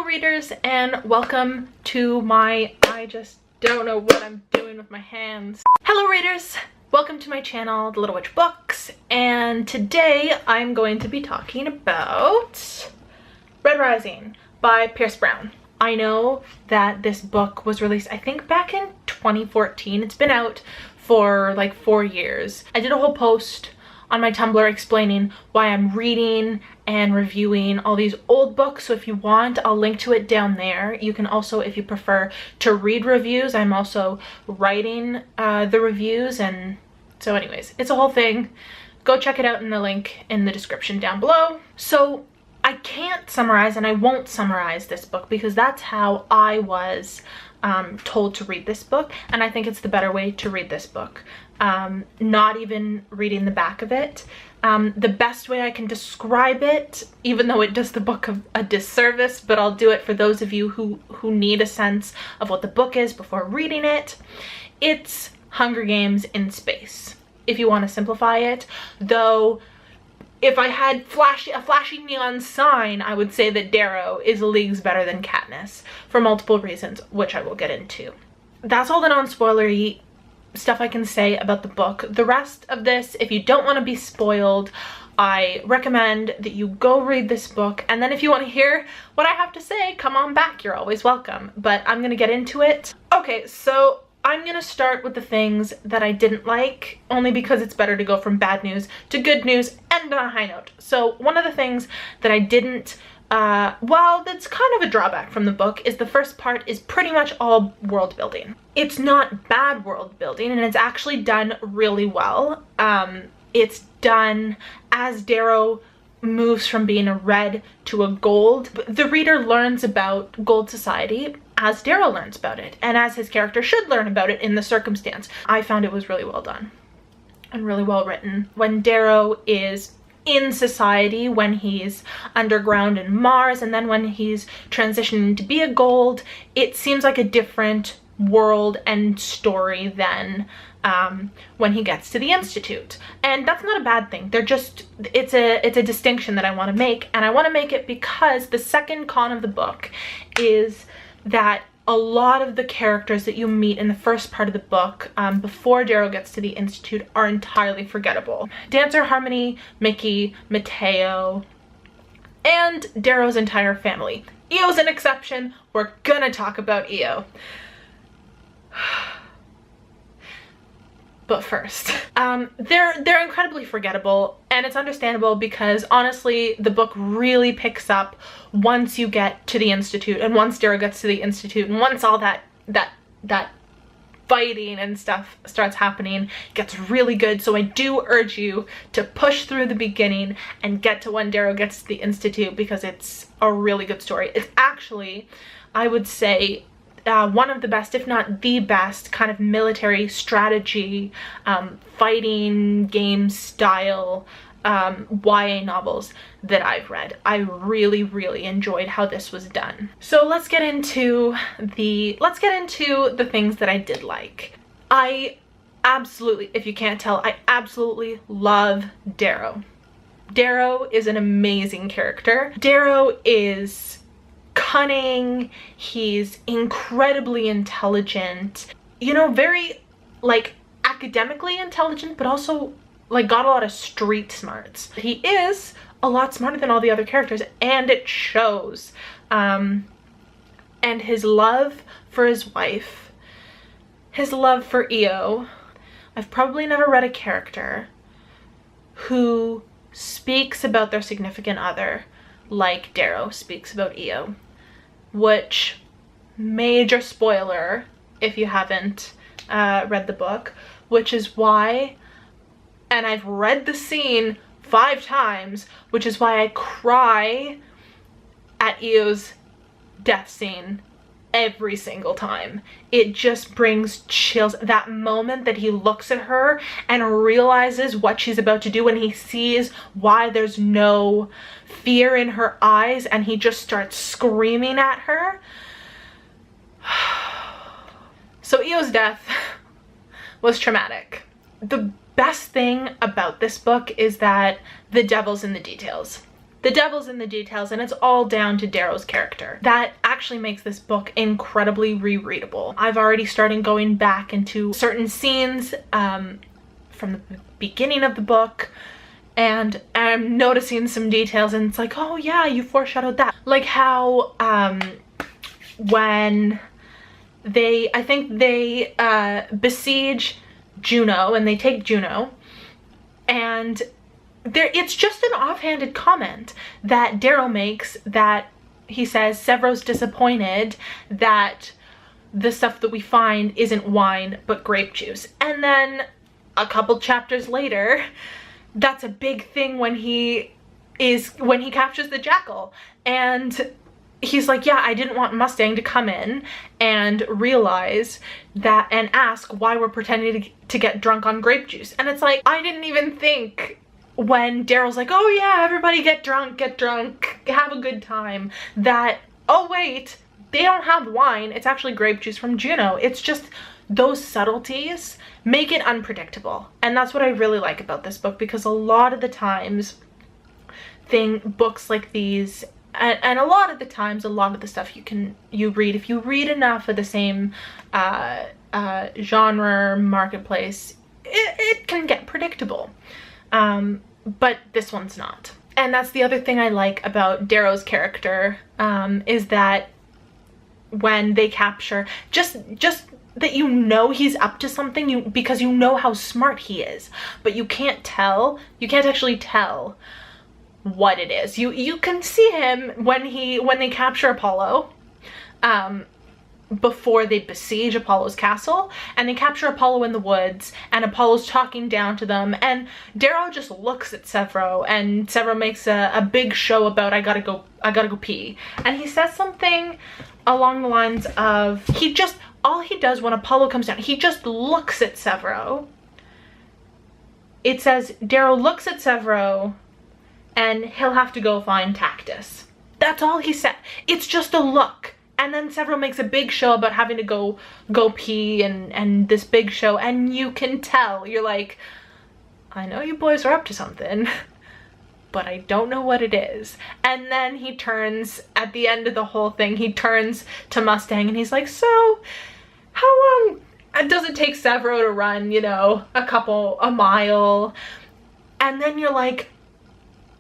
readers, and welcome to my, I just don't know what I'm doing with my hands. Hello readers, welcome to my channel, The Little Witch Books, and today I'm going to be talking about Red Rising by Pierce Brown. I know that this book was released, I think, back in 2014. It's been out for like 4 years. I did a whole post on my Tumblr explaining why I'm reading and reviewing all these old books, so if you want, I'll link to it down there. You can also, if you prefer to read reviews, I'm also writing the reviews, and so anyways, it's a whole thing. Go check it out in the link in the description down below. So I can't summarize, and I won't summarize this book because that's how I was told to read this book, and I think it's the better way to read this book. Not even reading the back of it. The best way I can describe it, even though it does the book a disservice, but I'll do it for those of you who need a sense of what the book is before reading it. It's Hunger Games in space, if you want to simplify it. Though, if I had a flashy neon sign, I would say that Darrow is leagues better than Katniss for multiple reasons, which I will get into. That's all the non-spoilery stuff I can say about the book. The rest of this, if you don't want to be spoiled, I recommend that you go read this book, and then if you want to hear what I have to say, come on back, you're always welcome. But I'm gonna get into it. Okay, so I'm gonna start with the things that I didn't like, only because it's better to go from bad news to good news and on a high note. So one of the things that I didn't well, that's kind of a drawback from the book, is the first part is pretty much all world building. It's not bad world building, and it's actually done really well. It's done as Darrow moves from being a red to a gold. The reader learns about gold society as Darrow learns about it, and as his character should learn about it in the circumstance. I found it was really well done and really well written. When Darrow is in society, when he's underground in Mars, and then when he's transitioning to be a gold, it seems like a different world and story than when he gets to the Institute. And that's not a bad thing. They're just, it's a distinction that I want to make, and I want to make it because the second con of the book is that a lot of the characters that you meet in the first part of the book, before Darrow gets to the Institute, are entirely forgettable. Dancer, Harmony, Mickey, Mateo, and Darrow's entire family. Eo's an exception. We're gonna talk about Eo. But first, they're incredibly forgettable, and it's understandable because honestly the book really picks up once you get to the Institute, and once Darrow gets to the Institute, and once all that fighting and stuff starts happening, it gets really good. So I do urge you to push through the beginning and get to when Darrow gets to the Institute, because it's a really good story. It's actually, I would say, one of the best, if not the best, kind of military strategy, fighting game style YA novels that I've read. I really, really enjoyed how this was done. So let's get into the things that I did like. I absolutely, if you can't tell, I absolutely love Darrow. Darrow is an amazing character. Darrow is cunning, he's incredibly intelligent, you know, very like academically intelligent, but also like got a lot of street smarts. He is a lot smarter than all the other characters, and it shows. And his love for his wife, his love for Eo. I've probably never read a character who speaks about their significant other like Darrow speaks about Eo. Which, major spoiler if you haven't read the book, which is why, and I've read the scene 5 times, which is why I cry at Eo's death scene every single time. It just brings chills. That moment that he looks at her and realizes what she's about to do, and he sees why there's no fear in her eyes, and he just starts screaming at her. So Eo's death was traumatic. The best thing about this book is that the devil's in the details. The devil's in the details, and it's all down to Darrow's character. That actually makes this book incredibly rereadable. I've already started going back into certain scenes from the beginning of the book, and I'm noticing some details, and it's like, oh yeah, you foreshadowed that. Like how when I think they besiege Juno, and they take Juno, and it's just an offhanded comment that Darrow makes, that he says Severo's disappointed that the stuff that we find isn't wine but grape juice. And then a couple chapters later, that's a big thing when he captures the jackal, and he's like, yeah, I didn't want Mustang to come in and realize that and ask why we're pretending to get drunk on grape juice. And it's like, I didn't even think, when Darrow's like, oh yeah, everybody get drunk, have a good time, that, oh wait, they don't have wine, it's actually grape juice from Juno. It's just those subtleties make it unpredictable. And that's what I really like about this book, because a lot of the times books like these, and a lot of the times, a lot of the stuff you read, if you read enough of the same genre marketplace, it can get predictable. But this one's not. And that's the other thing I like about Darrow's character, is that when they capture, just that you know he's up to something, because you know how smart he is, but you can't actually tell what it is. You can see him when they capture Apollo, before they besiege Apollo's castle, and they capture Apollo in the woods, and Apollo's talking down to them, and Darrow just looks at Severo, and Severo makes a big show about, I gotta go pee. And he says something along the lines of, all he does when Apollo comes down, he just looks at Severo. It says, Darrow looks at Severo, and he'll have to go find Tactus. That's all he said. It's just a look. And then Severo makes a big show about having to go pee, and this big show, and you can tell, you're like, I know you boys are up to something, but I don't know what it is. And then he turns, at the end of the whole thing, he turns to Mustang, and he's like, so how long does it take Severo to run, you know, a mile? And then you're like,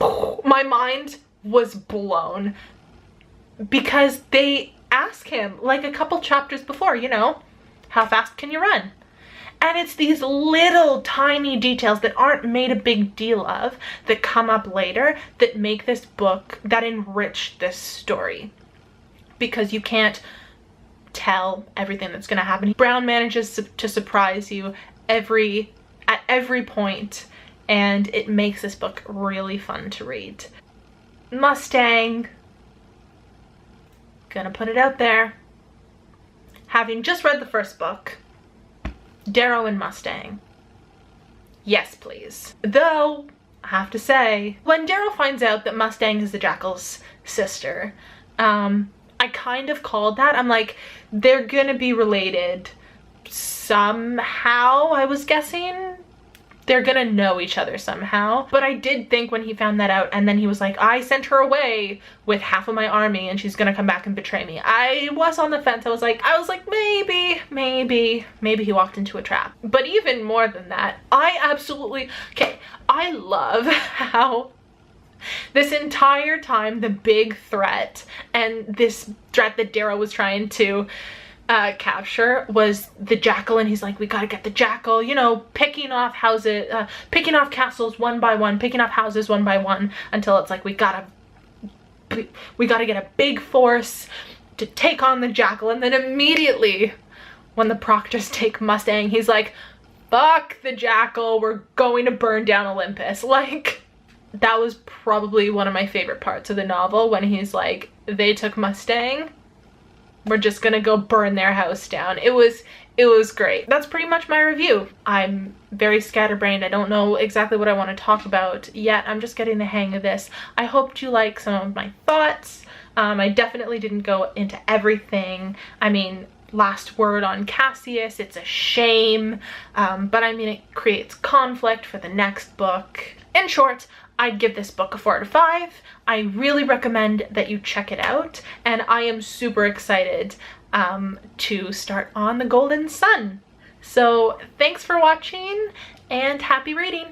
my mind was blown, because they ask him, like a couple chapters before, you know, how fast can you run? And it's these little tiny details that aren't made a big deal of, that come up later, that make this book, that enrich this story, because you can't tell everything that's going to happen. Brown manages to surprise you at every point, and it makes this book really fun to read. Mustang, gonna put it out there, having just read the first book, Darrow and Mustang, yes please. Though, I have to say, when Darrow finds out that Mustang is the Jackal's sister, I kind of called that. I'm like, they're gonna be related somehow, I was guessing. They're gonna know each other somehow. But I did think when he found that out, and then he was like, I sent her away with half of my army and she's gonna come back and betray me. I was on the fence. I was like, maybe he walked into a trap. But even more than that, I love how this entire time the big threat, and this threat that Darrow was trying to capture, was the jackal, and he's like, we gotta get the jackal, you know, picking off castles one by one, picking off houses one by one, until it's like, we gotta get a big force to take on the jackal. And then immediately when the Proctors take Mustang, he's like, fuck the jackal, we're going to burn down Olympus. Like, that was probably one of my favorite parts of the novel, when he's like, they took Mustang, we're just gonna go burn their house down. It was great. That's pretty much my review. I'm very scatterbrained. I don't know exactly what I want to talk about yet. I'm just getting the hang of this. I hoped you liked some of my thoughts. I definitely didn't go into everything. I mean, last word on Cassius, it's a shame. But I mean, it creates conflict for the next book. In short, I'd give this book a 4 out of 5. I really recommend that you check it out, and I am super excited to start on The Golden Sun. So thanks for watching and happy reading!